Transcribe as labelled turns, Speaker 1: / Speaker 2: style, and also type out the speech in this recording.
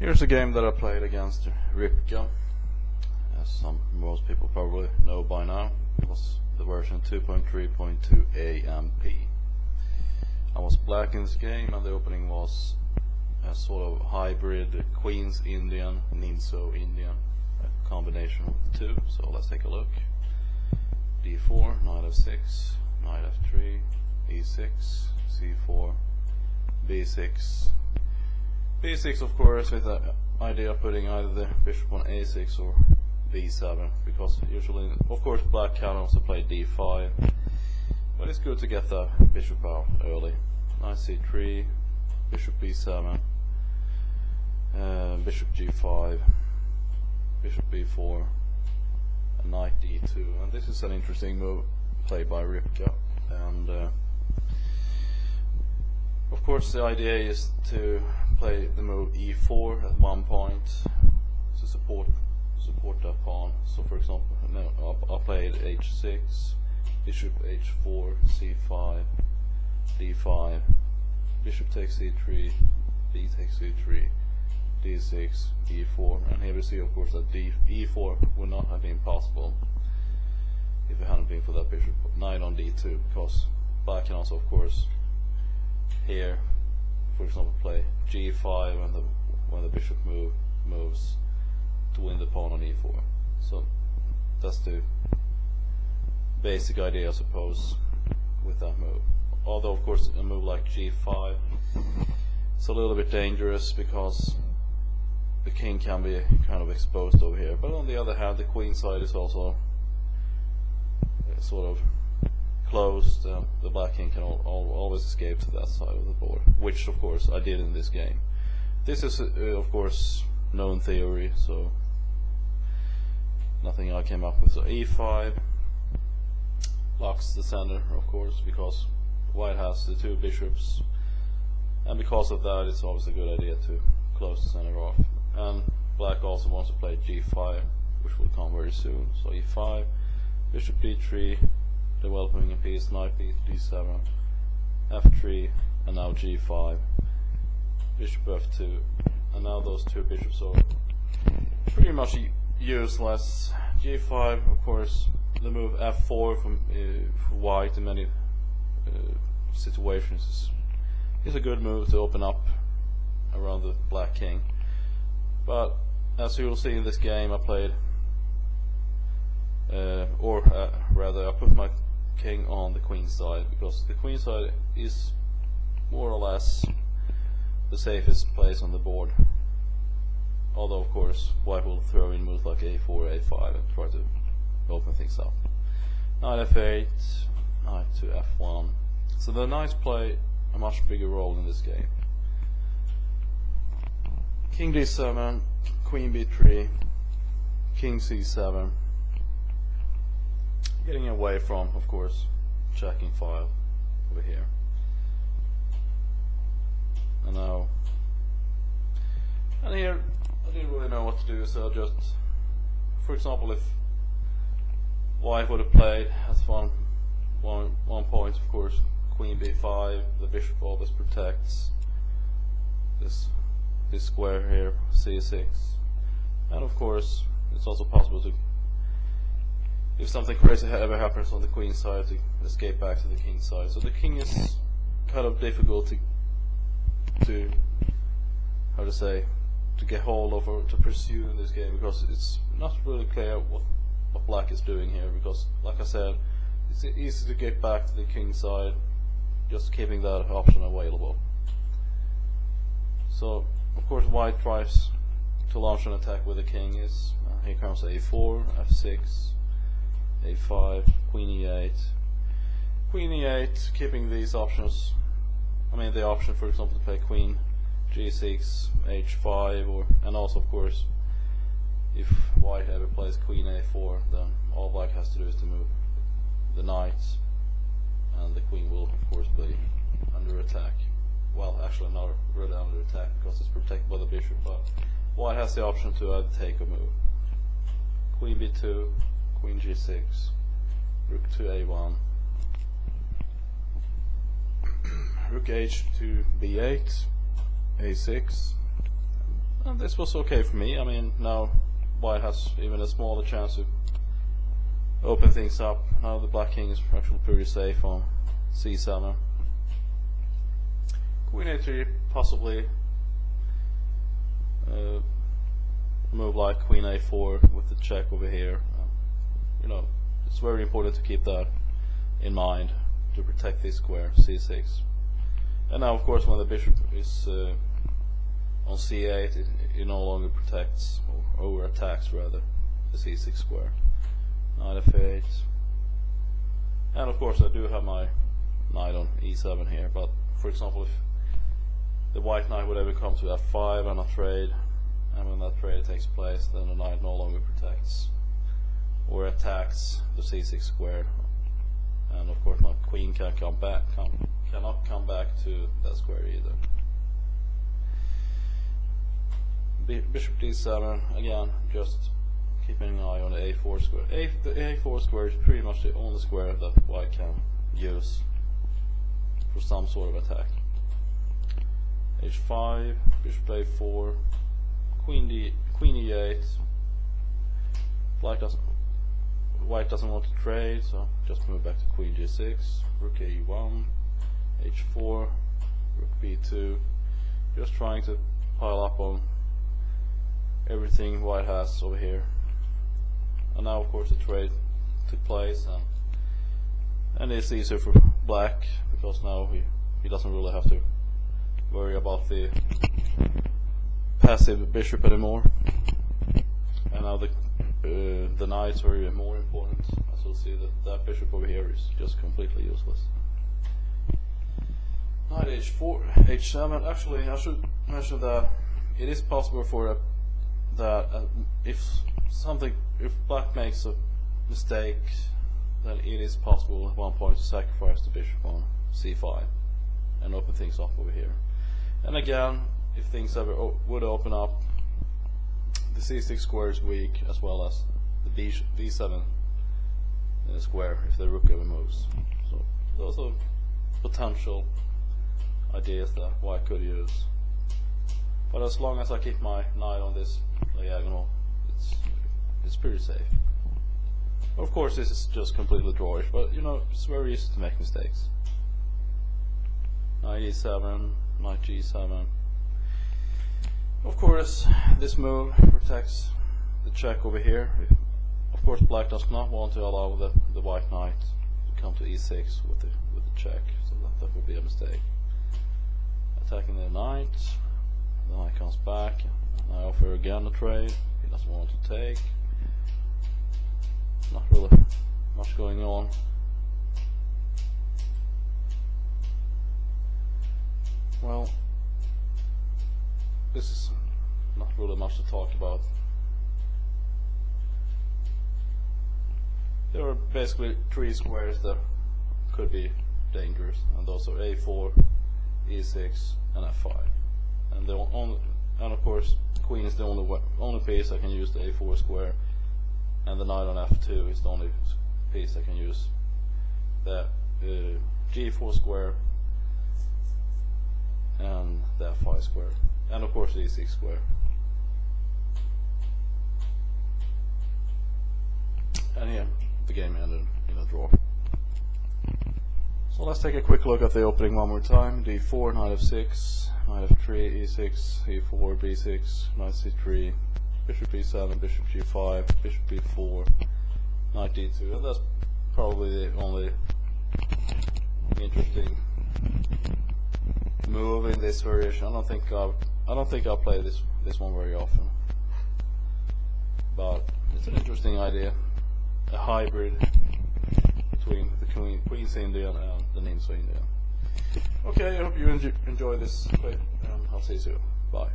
Speaker 1: Here's a game that I played against Ripka, as most people probably know by now. It was the version 2.3.2 AMP. I was black in this game, and the opening was a sort of hybrid Queens-Indian-Nimzo Indian, a combination of the two. So let's take a look. D4, knight f6, knight f3, e6, c4, b6. b6, of course, with the idea of putting either the bishop on a6 or b7, because usually, of course, black can also play d5, but it's good to get the bishop out early. Knight c3, bishop b7, bishop g5, bishop b4, and knight d2. And this is an interesting move played by Ripka. And of course, the idea is to play the move e4 at one point to support that pawn. So, for example, I played h6, bishop h4, c5, d5, bishop takes c3, b takes c3, d6, e4, and here we see, of course, that e4 would not have been possible if it hadn't been for that bishop knight on d2, because black can also, of course, here, for example, play g5 and when the bishop moves to win the pawn on e4. So that's the basic idea, I suppose, with that move. Although, of course, a move like g5 is a little bit dangerous because the king can be kind of exposed over here. But on the other hand, the queen side is also sort of closed, and the black king can always escape to that side of the board, which of course I did in this game. This is of course known theory, so nothing I came up with. So e5 locks the center, of course, because white has the two bishops, and because of that it's always a good idea to close the center off. And black also wants to play g5, which will come very soon. So e5, bishop d3, developing a piece, knight d7, f3, and now g5, bishop f2, and now those two bishops are pretty much useless. g5, of course, the move f4 for white in many situations is a good move to open up around the black king. But as you will see in this game, I played, rather, I put my king on the queen side, because the queen side is more or less the safest place on the board. Although, of course, white will throw in moves like a4, a5 and try to open things up. Knight f8, knight to f1. So the knights play a much bigger role in this game. King d7, queen b3, king c7. Getting away from, of course, checking file over here. And now, and here I didn't really know what to do, so I just, for example, if white would have played at one point, of course, queen b5, the bishop always protects this square here, c6, and of course it's also possible to, if something crazy ever happens on the queen side, to escape back to the king side. So the king is kind of difficult to how to say, to get hold of or to pursue in this game, because it's not really clear what black is doing here, because like I said, it's easy to get back to the king side, just keeping that option available. So of course white tries to launch an attack with the king. Is here comes a4, f6, a5, queen e8, queen e8, keeping these options. I mean, the option, for example, to play queen g6, h5, or, and also, of course, if white ever plays queen a4, then all black has to do is to move the knight, and the queen will, of course, be under attack. Well, actually not really under attack, because it's protected by the bishop, but white has the option to either take or move. Queen b2, queen g6, rook to a1, rook h to b8, a6, And this was okay for me. I mean, now white has even a smaller chance to open things up. Now the black king is actually pretty safe on c7. Queen a3, possibly a move like queen a4 with the check over here. You know, it's very important to keep that in mind to protect this square, c6. And now, of course, when the bishop is on c8, it no longer protects, or over attacks rather, the c6 square. Knight f8. And of course I do have my knight on e7 here, but for example, if the white knight would ever come to f5 and a trade, and when that trade takes place, then the knight no longer protects or attacks the c6 square, and of course my queen cannot come back to that square either. Bishop d7, again, just keeping an eye on the a4 square. The a4 square is pretty much the only square that white can use for some sort of attack. h5, bishop a4, queen e8. White doesn't want to trade, so just move back to queen g6, rook e1, h4, rook b2. Just trying to pile up on everything white has over here. And now of course the trade took place, and it's easier for black because now he doesn't really have to worry about the passive bishop anymore. And now the knights are even more important, as you'll see that bishop over here is just completely useless. Knight h4, h7. Actually, I should mention that it is possible for if black makes a mistake, then it is possible at one point to sacrifice the bishop on c5 and open things up over here. And again, if things ever would open up, the c6 square is weak, as well as the d7 square if the rook ever moves. So those are potential ideas that white could use. But as long as I keep my knight on this diagonal, it's pretty safe. Of course, this is just completely drawish, but you know, it's very easy to make mistakes. Knight e7, knight g7. Of course, this move protects the check over here. Of course, black does not want to allow the white knight to come to e6 with the check, so that would be a mistake. Attacking the knight. The knight comes back. I offer again a trade. He doesn't want to take. Not really much going on. Well, this is not really much to talk about. There are basically three squares that could be dangerous, and those are a4, e6, and f5. And of course, queen is the only piece I can use the a4 square, and the knight on f2 is the only piece I can use the g4 square and the f5 square, and of course the e6 square. And here the game ended in a draw. So let's take a quick look at the opening one more time. d4, knight f6, knight f3, e6, e4, b6, knight c3, bishop e7, bishop g5, bishop b4, knight d2, and that's probably the only interesting move in this variation. I don't think I'll play this one very often, but it's an interesting idea, a hybrid between the Queens-Indian and the Nimzo Indian. Okay, I hope you enjoy this clip, and I'll see you soon. Bye.